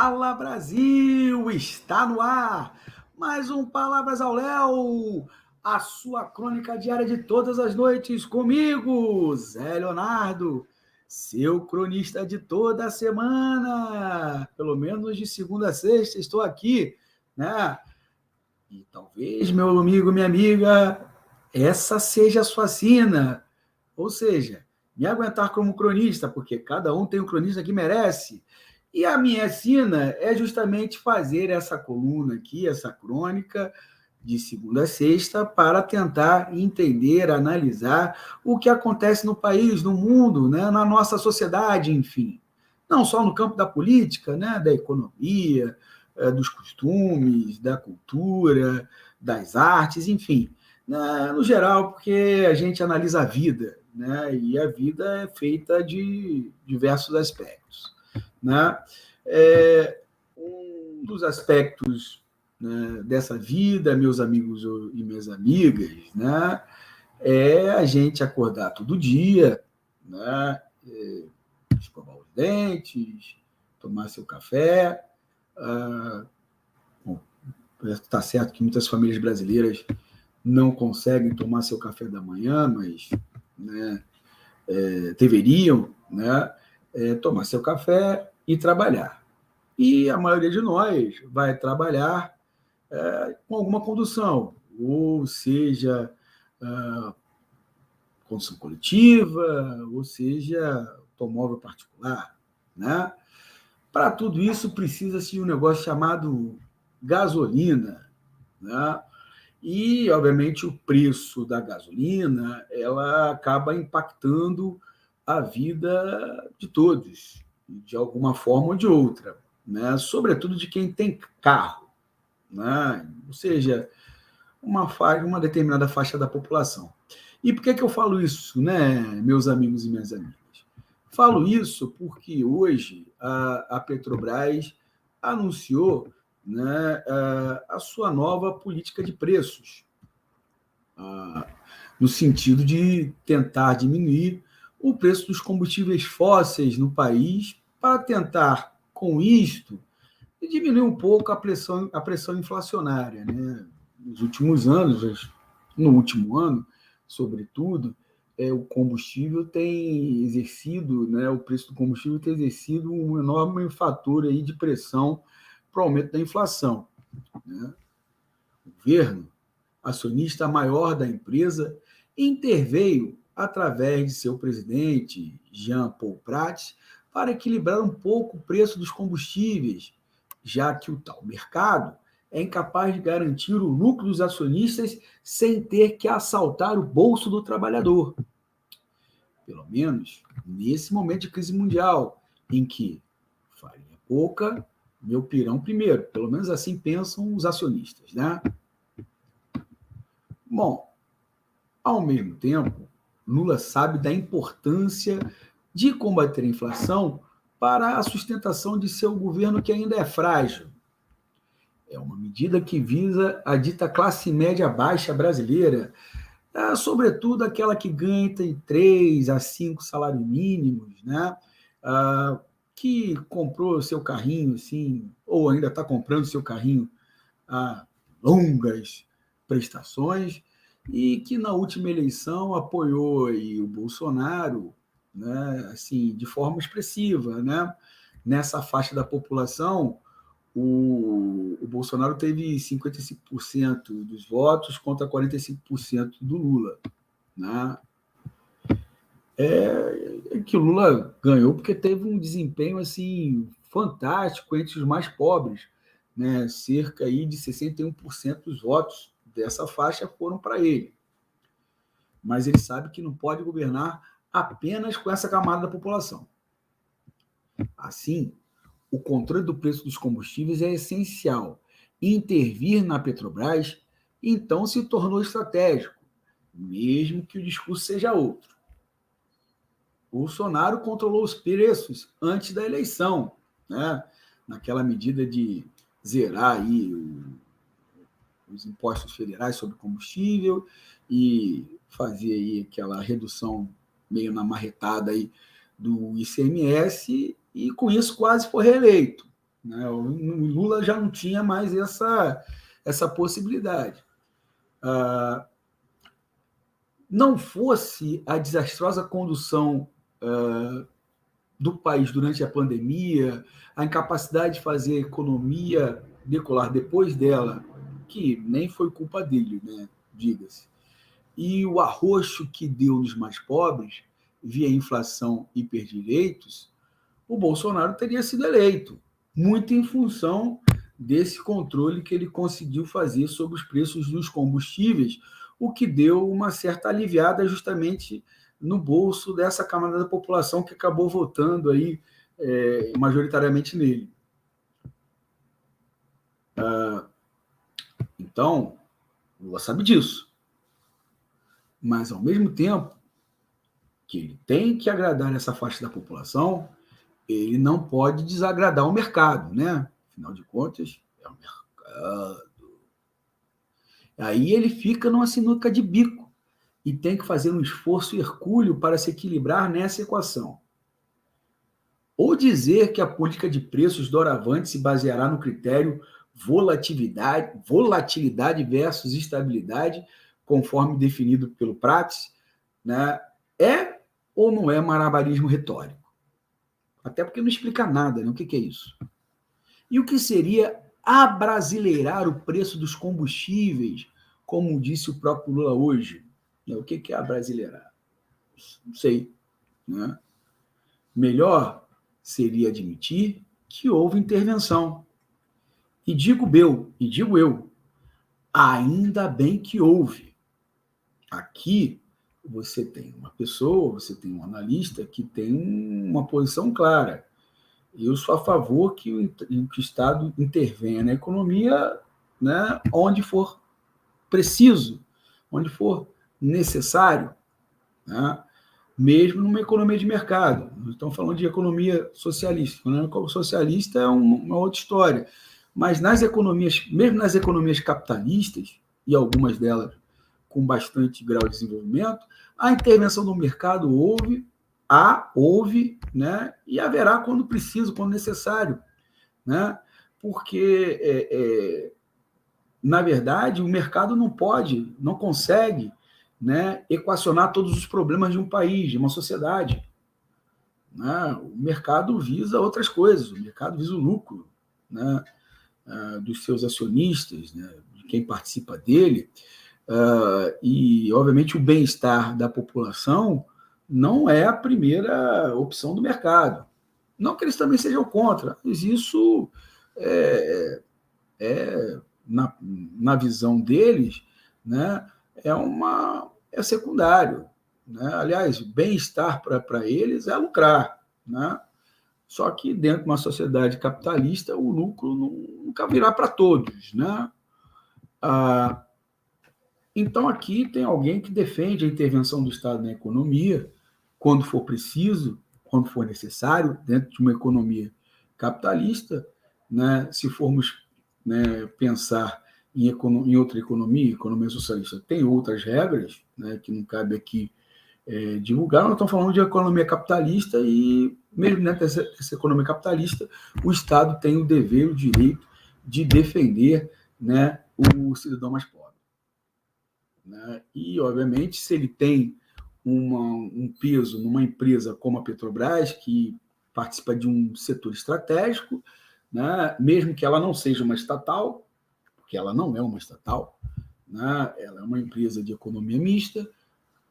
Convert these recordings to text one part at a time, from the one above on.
Fala Brasil, está no ar. Mais um Palavras ao Léo, a sua crônica diária de todas as noites comigo, Zé Leonardo, seu cronista de toda a semana. Pelo menos de segunda a sexta estou aqui, né? E talvez, meu amigo, minha amiga, essa seja a sua sina. Ou seja, me aguentar como cronista, porque cada um tem um cronista que merece. E a minha sina é justamente fazer essa coluna aqui, essa crônica, de segunda a sexta, para tentar entender, analisar o que acontece no país, no mundo, né, na nossa sociedade, enfim. Não só no campo da política, né, da economia, dos costumes, da cultura, das artes, enfim. No geral, porque a gente analisa a vida, né? E a vida é feita de diversos aspectos, né? Um dos aspectos, né, dessa vida, meus amigos e minhas amigas, né, é a gente acordar todo dia, né, escovar os dentes, tomar seu café. Bom, está certo que muitas famílias brasileiras não conseguem tomar seu café da manhã, mas, né, deveriam, né, tomar seu café e trabalhar. E a maioria de nós vai trabalhar com alguma condução, ou seja, condução coletiva, ou seja, automóvel particular, né? Para tudo isso precisa-se de um negócio chamado gasolina, né? E, obviamente, o preço da gasolina ela acaba impactando a vida de todos, de alguma forma ou de outra, né? Sobretudo de quem tem carro, né? Ou seja, uma determinada faixa da população. E por que eu falo isso, né, meus amigos e minhas amigas? Falo isso porque hoje a Petrobras anunciou, né, a sua nova política de preços, no sentido de tentar diminuir o preço dos combustíveis fósseis no país para tentar, com isto, diminuir um pouco a pressão inflacionária. Né? Nos últimos anos, no último ano, sobretudo, o combustível tem exercido, né, o preço do combustível tem exercido um enorme fator aí de pressão para o aumento da inflação. Né? O governo, acionista maior da empresa, interveio através de seu presidente, Jean Paul Prats, para equilibrar um pouco o preço dos combustíveis, já que o tal mercado é incapaz de garantir o lucro dos acionistas sem ter que assaltar o bolso do trabalhador. Pelo menos nesse momento de crise mundial, em que farinha pouca, meu pirão primeiro. Pelo menos assim pensam os acionistas, né? Bom, ao mesmo tempo, Lula sabe da importância de combater a inflação para a sustentação de seu governo, que ainda é frágil. É uma medida que visa a dita classe média baixa brasileira, sobretudo aquela que ganha entre 3 a 5 salários mínimos, né? Que comprou seu carrinho, assim, ou ainda está comprando seu carrinho a longas prestações, e que na última eleição apoiou aí o Bolsonaro, né, assim, de forma expressiva, né? Nessa faixa da população, o Bolsonaro teve 55% dos votos contra 45% do Lula, né? Que o Lula ganhou porque teve um desempenho assim fantástico entre os mais pobres, né? Cerca aí de 61% dos votos dessa faixa foram para ele. Mas ele sabe que não pode governar apenas com essa camada da população. Assim, o controle do preço dos combustíveis é essencial. Intervir na Petrobras, então, se tornou estratégico, mesmo que o discurso seja outro. Bolsonaro controlou os preços antes da eleição, né? Naquela medida de zerar aí os impostos federais sobre combustível e fazer aí aquela redução meio na marretada aí do ICMS, e com isso quase foi reeleito. né? O Lula já não tinha mais essa possibilidade. Não fosse a desastrosa condução do país durante a pandemia, a incapacidade de fazer a economia decolar depois dela, que nem foi culpa dele, né? Diga-se, e o arroxo que deu nos mais pobres, via inflação e hiperdireitos, o Bolsonaro teria sido eleito, muito em função desse controle que ele conseguiu fazer sobre os preços dos combustíveis, o que deu uma certa aliviada justamente no bolso dessa camada da população que acabou votando aí majoritariamente nele. Então, Lula sabe disso. Mas, ao mesmo tempo que ele tem que agradar essa faixa da população, ele não pode desagradar o mercado, né? Afinal de contas, é o mercado. Aí ele fica numa sinuca de bico e tem que fazer um esforço hercúleo para se equilibrar nessa equação. Ou dizer que a política de preços doravante se baseará no critério volatilidade versus estabilidade, conforme definido pelo Prats, né? É ou não é malabarismo retórico? Até porque não explica nada, né? O que é isso? E o que seria abrasileirar o preço dos combustíveis, como disse o próprio Lula hoje? O que é abrasileirar? Não sei. Né? Melhor seria admitir que houve intervenção. E digo eu, ainda bem que houve. Aqui você tem uma pessoa, você tem um analista que tem uma posição clara. Eu sou a favor que o Estado intervenha na economia, né, onde for preciso, onde for necessário, né, mesmo numa economia de mercado. Nós estamos falando de economia socialista. Quando socialista é uma outra história. Mas nas economias, mesmo nas economias capitalistas, e algumas delas com bastante grau de desenvolvimento, a intervenção do mercado houve, né, e haverá quando preciso, quando necessário, né, porque, na verdade, o mercado não consegue, né, equacionar todos os problemas de um país, de uma sociedade. Né? O mercado visa outras coisas, o mercado visa o lucro, né, dos seus acionistas, né, de quem participa dele, e, obviamente, o bem-estar da população não é a primeira opção do mercado. Não que eles também sejam contra, mas isso na visão deles, né, é secundário. Né? Aliás, o bem-estar para eles é lucrar. Né? Só que dentro de uma sociedade capitalista, o lucro nunca virá para todos. Né? Então, aqui tem alguém que defende a intervenção do Estado na economia, quando for preciso, quando for necessário, dentro de uma economia capitalista. Né? Se formos, né, pensar em outra economia socialista, tem outras regras, né, que não cabe aqui divulgar. Nós estamos falando de economia capitalista e, mesmo dentro dessa economia capitalista, o Estado tem o dever, o direito de defender, né, o cidadão mais pobre. Né? E, obviamente, se ele tem um peso numa empresa como a Petrobras, que participa de um setor estratégico, né, mesmo que ela não seja uma estatal, porque ela não é uma estatal, né, ela é uma empresa de economia mista,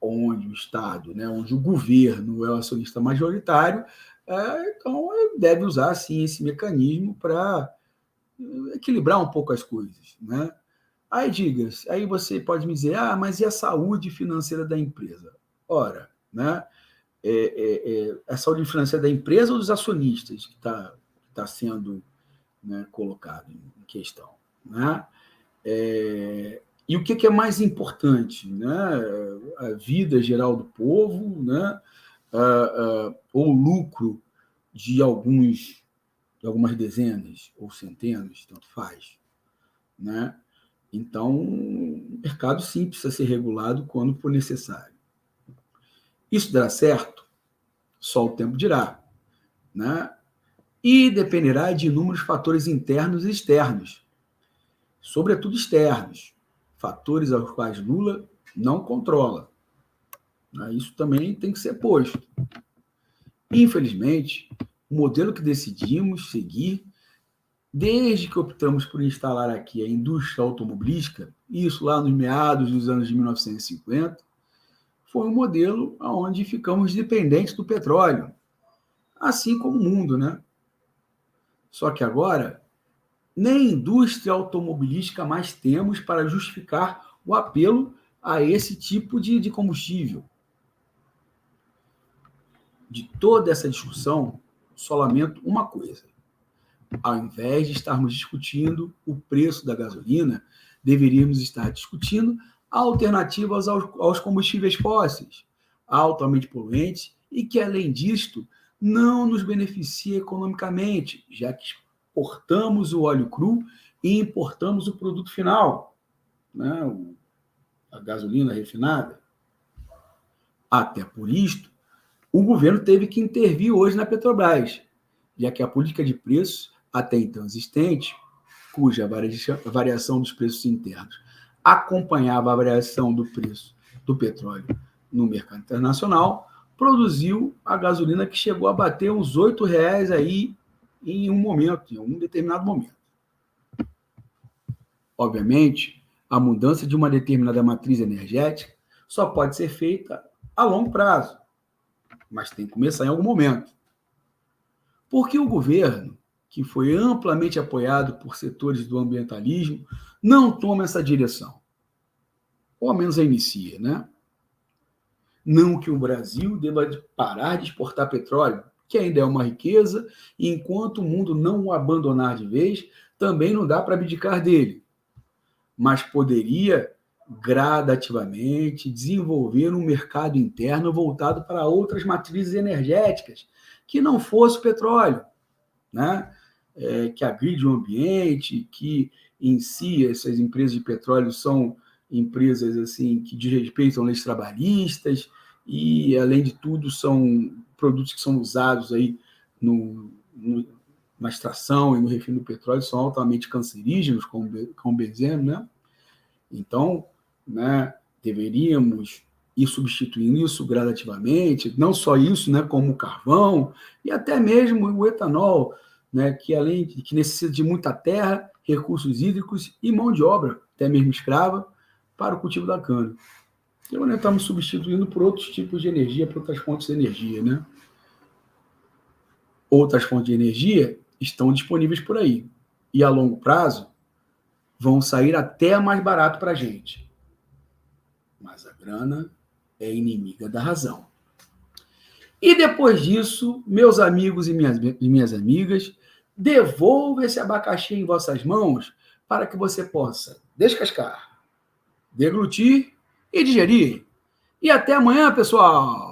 onde o Estado, né, onde o governo é o acionista majoritário, então deve usar, sim, esse mecanismo para equilibrar um pouco as coisas. Né? Aí você pode me dizer, mas e a saúde financeira da empresa? Ora, né, a saúde financeira da empresa ou dos acionistas que tá sendo, né, colocado em questão? Né? E o que é mais importante? Né? A vida geral do povo, né? Ou o lucro de algumas dezenas ou centenas, tanto faz. Né? Então, o mercado sim precisa ser regulado quando for necessário. Isso dará certo? Só o tempo dirá. Né? e dependerá de inúmeros fatores internos e externos, sobretudo externos, fatores aos quais Lula não controla. Isso também tem que ser posto. Infelizmente, o modelo que decidimos seguir, desde que optamos por instalar aqui a indústria automobilística, isso lá nos meados dos anos de 1950, foi um modelo onde ficamos dependentes do petróleo, assim como o mundo, né? Só que agora, nem indústria automobilística mais temos para justificar o apelo a esse tipo de combustível. De toda essa discussão, só lamento uma coisa. Ao invés de estarmos discutindo o preço da gasolina, deveríamos estar discutindo alternativas aos combustíveis fósseis, altamente poluentes e que, além disto, não nos beneficia economicamente, já que exportamos o óleo cru e importamos o produto final, né? A gasolina refinada. Até por isto, o governo teve que intervir hoje na Petrobras, já que a política de preços até então existente, cuja variação dos preços internos acompanhava a variação do preço do petróleo no mercado internacional, produziu a gasolina que chegou a bater uns R$8 aí em um determinado momento. Obviamente, a mudança de uma determinada matriz energética só pode ser feita a longo prazo, mas tem que começar em algum momento. Porque o governo, que foi amplamente apoiado por setores do ambientalismo, não toma essa direção. Ou ao menos a inicia, né? Não que o Brasil deva parar de exportar petróleo, que ainda é uma riqueza, e enquanto o mundo não o abandonar de vez, também não dá para abdicar dele. Mas poderia gradativamente desenvolver um mercado interno voltado para outras matrizes energéticas, que não fosse o petróleo, né? Que agride o ambiente, que em si essas empresas de petróleo são empresas assim que desrespeitam leis trabalhistas e, além de tudo, são produtos que são usados aí na extração e no refino do petróleo, são altamente cancerígenos, como benzeno, né? Então, né, deveríamos ir substituindo isso gradativamente, não só isso, né, como o carvão e até mesmo o etanol, né, que além de que necessita de muita terra, recursos hídricos e mão de obra, até mesmo escrava, para o cultivo da cana. Então, nós estamos substituindo por outros tipos de energia, por outras fontes de energia, né? Outras fontes de energia estão disponíveis por aí e a longo prazo vão sair até mais barato para a gente. Mas a grana é inimiga da razão. E depois disso, meus amigos e minhas amigas, devolva esse abacaxi em vossas mãos para que você possa descascar, deglutir e digerir. E até amanhã, pessoal!